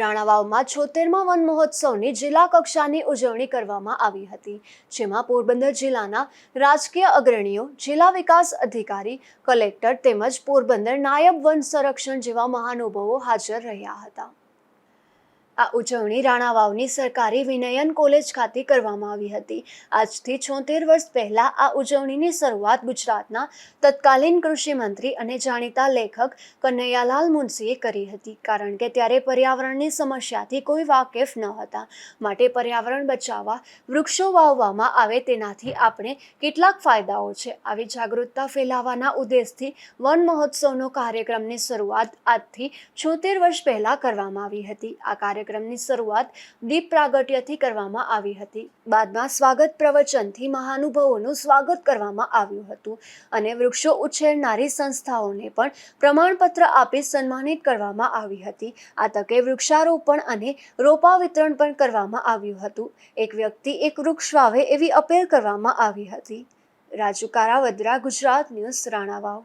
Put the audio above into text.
રાણાવાવમાં 76મા one મહોત્સવની જિલ્લા કક્ષાની ઉજવણી કરવામાં આવી હતી, જેમાં પોરબંદર જિલ્લાના રાજકીય અગ્રણીઓ, જિલ્લા વિકાસ અધિકારી, કલેક્ટર તેમજ પોરબંદર નાયબ વન સંરક્ષણ જેવા મહાનુભાવો હાજર રહ્યા હતા. આ ઉજવણી રાણાવાવની સરકારી વિનયન કોલેજ ખાતે કરવામાં આવી હતી. આજથી 76 વર્ષ પહેલા આ ઉજવણીની શરૂઆત ગુજરાતના તત્કાલીન કૃષિ મંત્રી અને જાણીતા લેખક કનૈયાલાલ મુનશીએ કરી હતી, કારણ કે ત્યારે પર્યાવરણની સમસ્યાથી કોઈ વાકેફ ન હતા. માટે પર્યાવરણ બચાવવા, વૃક્ષો વાવવામાં આવે તેનાથી આપણે કેટલાક ફાયદાઓ છે. આવી જાગૃતતા ફેલાવવાના ઉદ્દેશથી વન મહોત્સવનો કાર્યક્રમની શરૂઆત આજથી 76 વર્ષ પહેલા કરવામાં આવી હતી. આ કાર્યક્રમની શરૂઆત દીપ પ્રાગટ્યથી કરવામાં આવી હતી. બાદમાં સ્વાગત પ્રવચનથી મહાનુભાવોનું સ્વાગત કરવામાં આવ્યું હતું અને વૃક્ષો ઉછેરનારી સંસ્થાઓને પણ પ્રમાણપત્ર આપી સન્માનિત કરવામાં આવી હતી. આ તકે વૃક્ષારોપણ અને રોપા વિતરણ પણ કરવામાં આવ્યું હતું. એક વ્યક્તિ એક વૃક્ષ વાવે એવી અપીલ કરવામાં આવી હતી. રાજુ કારાવદ્રા, ગુજરાત ન્યૂઝ, રાણાવાવ.